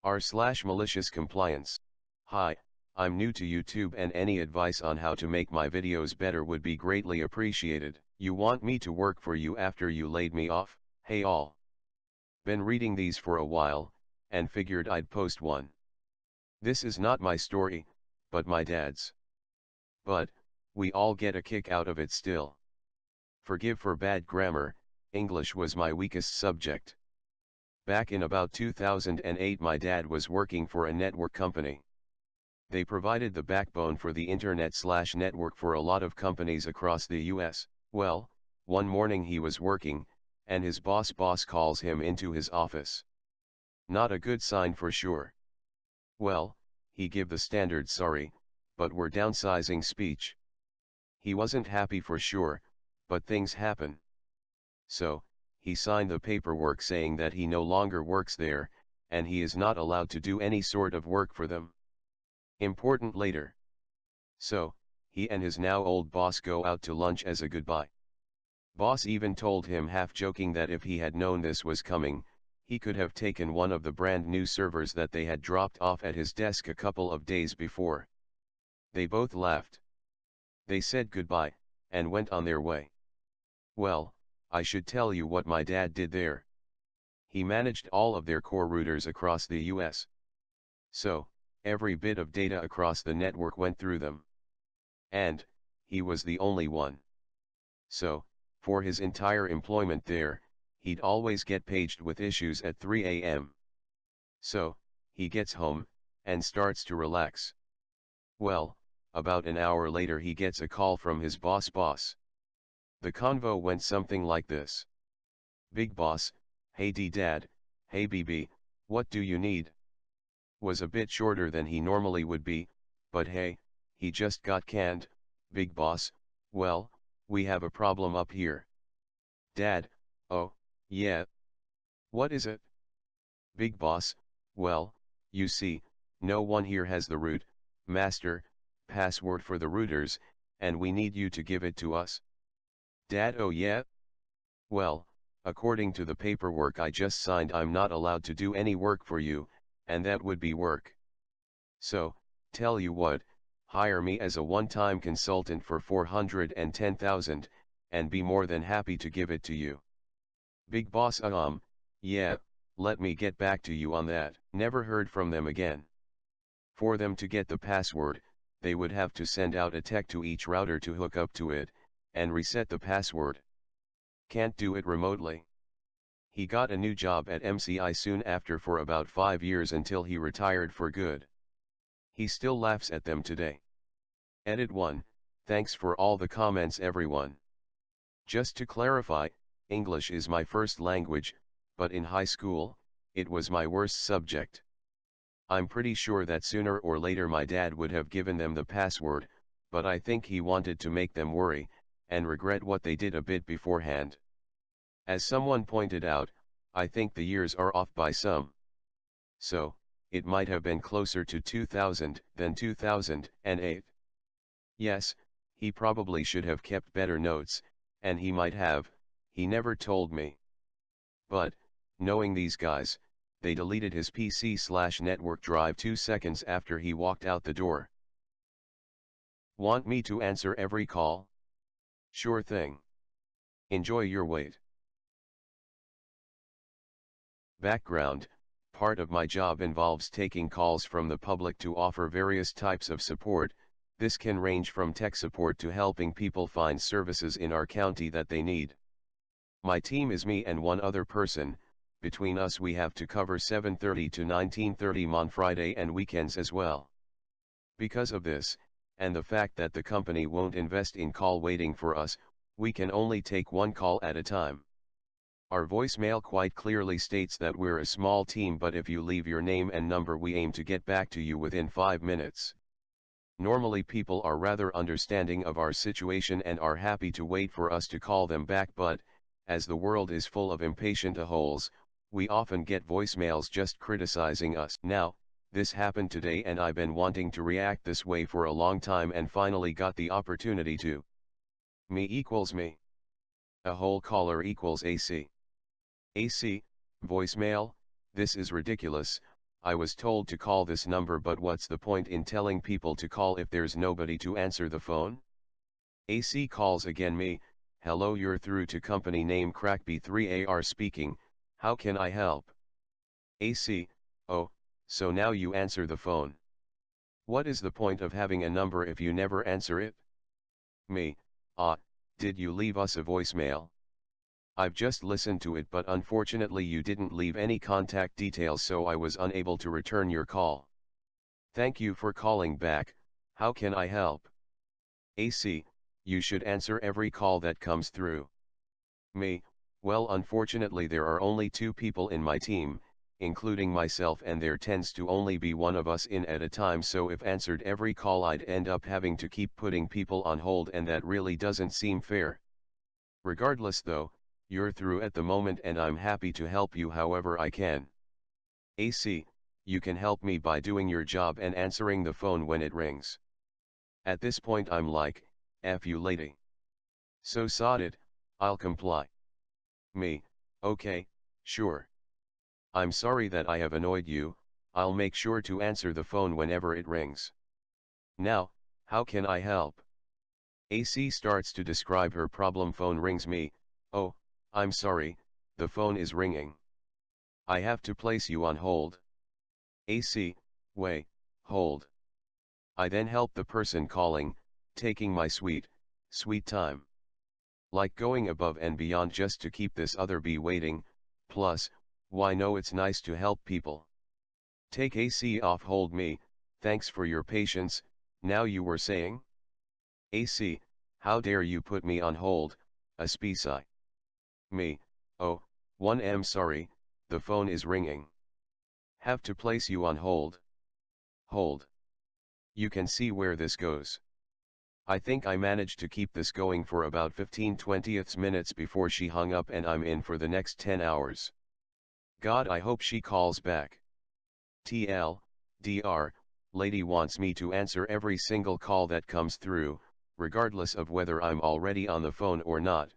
r/MaliciousCompliance. Hi, I'm new to YouTube and any advice on how to make my videos better would be greatly appreciated. You want me to work for you after you laid me off? Hey all. Been reading these for a while, and figured I'd post one. This is not my story, but my dad's. But, we all get a kick out of it still. Forgive for bad grammar, English was my weakest subject. Back in about 2008 my dad was working for a network company. They provided the backbone for the internet/network for a lot of companies across the US. Well, one morning he was working, and his boss calls him into his office. Not a good sign for sure. Well, he give the standard sorry, but we're downsizing speech. He wasn't happy for sure, but things happen. So, he signed the paperwork saying that he no longer works there, and he is not allowed to do any sort of work for them. Important later. So, he and his now old boss go out to lunch as a goodbye. Boss even told him half joking that if he had known this was coming, he could have taken one of the brand new servers that they had dropped off at his desk a couple of days before. They both laughed. They said goodbye, and went on their way. Well, I should tell you what my dad did there. He managed all of their core routers across the US. So, every bit of data across the network went through them. And, he was the only one. So, for his entire employment there, he'd always get paged with issues at 3 a.m. So, he gets home, and starts to relax. Well, about an hour later he gets a call from his boss. The convo went something like this. Big boss, hey dad, hey BB, what do you need? Was a bit shorter than he normally would be, but hey, he just got canned. Big boss, well, we have a problem up here. Dad, oh, yeah. What is it? Big boss, well, you see, no one here has the root, master, password for the routers, and we need you to give it to us. Dad, oh yeah? Well, according to the paperwork I just signed I'm not allowed to do any work for you, and that would be work. So, tell you what, hire me as a one-time consultant for $410,000, and be more than happy to give it to you. Big boss, yeah, let me get back to you on that. Never heard from them again. For them to get the password, they would have to send out a tech to each router to hook up to it, and reset the password. Can't do it remotely. He got a new job at MCI soon after for about 5 years until he retired for good. He still laughs at them today. Edit 1, thanks for all the comments everyone. Just to clarify, English is my first language, but in high school, it was my worst subject. I'm pretty sure that sooner or later my dad would have given them the password, but I think he wanted to make them worry, and regret what they did a bit beforehand. As someone pointed out, I think the years are off by some. So, it might have been closer to 2000 than 2008. Yes, he probably should have kept better notes, and he might have, he never told me. But, knowing these guys, they deleted his PC/network drive 2 seconds after he walked out the door. Want me to answer every call? Sure thing. Enjoy your wait. Background: part of my job involves taking calls from the public to offer various types of support. This can range from tech support to helping people find services in our county that they need. My team is me and one other person. Between us we have to cover 7:30 to 19:30 on Friday and weekends as well. Because of this, and the fact that the company won't invest in call waiting for us, we can only take one call at a time. Our voicemail quite clearly states that we're a small team, but if you leave your name and number we aim to get back to you within 5 minutes. Normally people are rather understanding of our situation and are happy to wait for us to call them back, but, as the world is full of impatient a-holes, we often get voicemails just criticizing us. Now, this happened today and I've been wanting to react this way for a long time and finally got the opportunity to. Me equals me. A whole caller equals AC. AC, voicemail, this is ridiculous, I was told to call this number, but what's the point in telling people to call if there's nobody to answer the phone? AC calls again. Me, hello, you're through to company name Crackb3AR speaking, how can I help? AC, oh, so now you answer the phone. What is the point of having a number if you never answer it? Me, did you leave us a voicemail? I've just listened to it, but unfortunately you didn't leave any contact details, so I was unable to return your call. Thank you for calling back, how can I help? AC, you should answer every call that comes through. Me, well, unfortunately there are only 2 people in my team, including myself, and there tends to only be one of us in at a time, so if answered every call I'd end up having to keep putting people on hold, and that really doesn't seem fair. Regardless though, you're through at the moment and I'm happy to help you however I can. AC, you can help me by doing your job and answering the phone when it rings. At this point I'm like, F you lady. So sod it, I'll comply. Me, okay, sure. I'm sorry that I have annoyed you, I'll make sure to answer the phone whenever it rings. Now, how can I help? AC starts to describe her problem. Phone rings. Me, oh, I'm sorry, the phone is ringing. I have to place you on hold. AC, wait, hold. I then help the person calling, taking my sweet time. Like going above and beyond just to keep this other bee waiting, plus, why no, it's nice to help people. Take AC off hold. Me, thanks for your patience, now you were saying? AC, how dare you put me on hold, a speci. Me, oh, 1M sorry, the phone is ringing. Have to place you on hold. Hold. You can see where this goes. I think I managed to keep this going for about 15-20 minutes before she hung up, and I'm in for the next 10 hours. God, I hope she calls back. TL, DR, lady wants me to answer every single call that comes through, regardless of whether I'm already on the phone or not.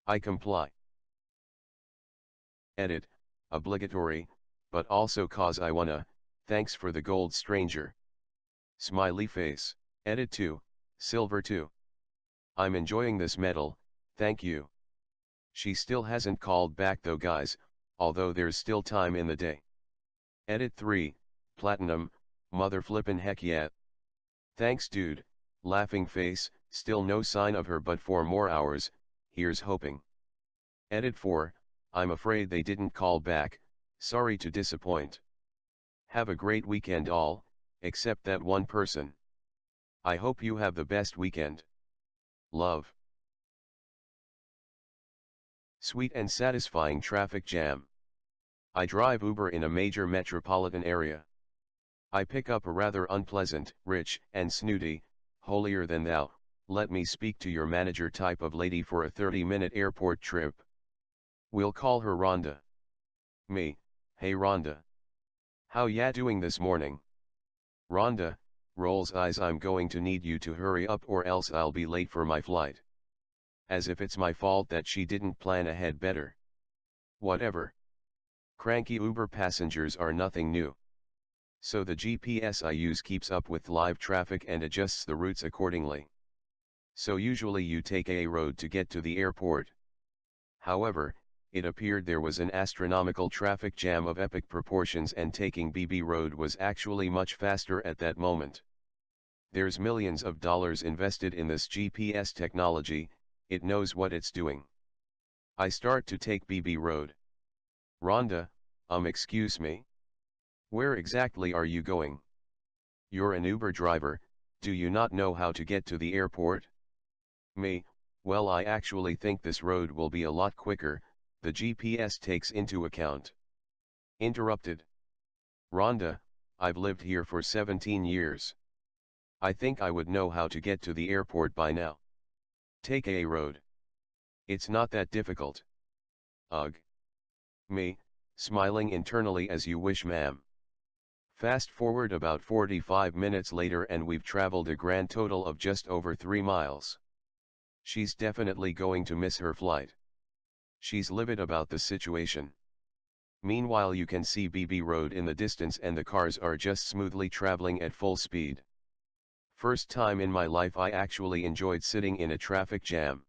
I comply. Edit, obligatory, but also cause I wanna, thanks for the gold stranger. Smiley face. Edit 2, silver 2. I'm enjoying this medal, thank you. She still hasn't called back though guys, although there's still time in the day. Edit 3, platinum, mother flippin' heck yeah. Thanks dude, laughing face, still no sign of her, but 4 more hours, here's hoping. Edit 4, I'm afraid they didn't call back, sorry to disappoint. Have a great weekend all, except that one person. I hope you have the best weekend. Love. Sweet and satisfying traffic jam. I drive Uber in a major metropolitan area. I pick up a rather unpleasant, rich, and snooty, holier than thou, let me speak to your manager type of lady for a 30-minute airport trip. We'll call her Rhonda. Me, hey Rhonda. How ya doing this morning? Rhonda, rolls eyes, I'm going to need you to hurry up or else I'll be late for my flight. As if it's my fault that she didn't plan ahead better. Whatever. Cranky Uber passengers are nothing new. So the GPS I use keeps up with live traffic and adjusts the routes accordingly. So usually you take a road to get to the airport. However, it appeared there was an astronomical traffic jam of epic proportions, and taking BB Road was actually much faster at that moment. There's millions of dollars invested in this GPS technology, it knows what it's doing. I start to take BB Road. Rhonda, excuse me? Where exactly are you going? You're an Uber driver, do you not know how to get to the airport? Me, well, I actually think this road will be a lot quicker, the GPS takes into account. Interrupted. Rhonda, I've lived here for 17 years. I think I would know how to get to the airport by now. Take a road. It's not that difficult. Ugh. Me, smiling internally, as you wish ma'am. Fast forward about 45 minutes later and we've traveled a grand total of just over 3 miles. She's definitely going to miss her flight. She's livid about the situation. Meanwhile you can see BB Road in the distance and the cars are just smoothly traveling at full speed. First time in my life I actually enjoyed sitting in a traffic jam.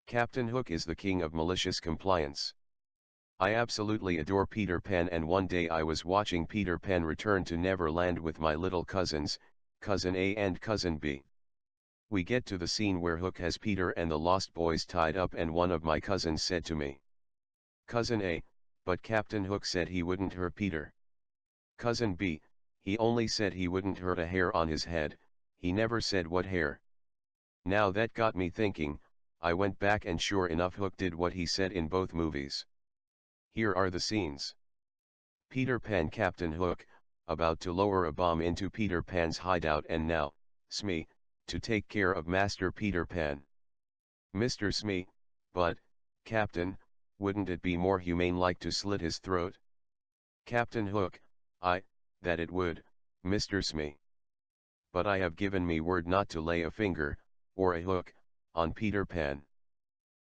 Captain Hook is the king of malicious compliance. I absolutely adore Peter Pan, and one day I was watching Peter Pan Return to Neverland with my little cousins, Cousin A and Cousin B. We get to the scene where Hook has Peter and the Lost Boys tied up, and one of my cousins said to me, "Cousin A, but Captain Hook said he wouldn't hurt Peter." Cousin B, he only said he wouldn't hurt a hair on his head, he never said what hair. Now that got me thinking. I went back and sure enough Hook did what he said in both movies. Here are the scenes. Peter Pan, Captain Hook, about to lower a bomb into Peter Pan's hideout, and now, Smee, to take care of Master Peter Pan. Mr. Smee, but, Captain, wouldn't it be more humane like to slit his throat? Captain Hook, that it would, Mr. Smee. But I have given me word not to lay a finger, or a hook, on Peter Pan.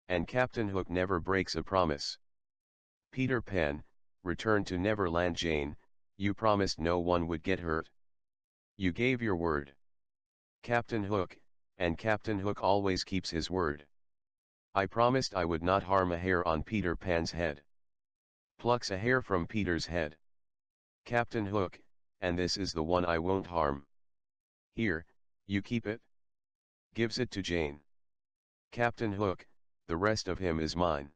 And Captain Hook never breaks a promise. Peter Pan, Return to Neverland. Jane, you promised no one would get hurt. You gave your word. Captain Hook, and Captain Hook always keeps his word. I promised I would not harm a hair on Peter Pan's head. Plucks a hair from Peter's head. Captain Hook, and this is the one I won't harm. Here, you keep it. Gives it to Jane. Captain Hook, the rest of him is mine.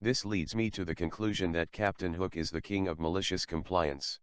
This leads me to the conclusion that Captain Hook is the king of malicious compliance.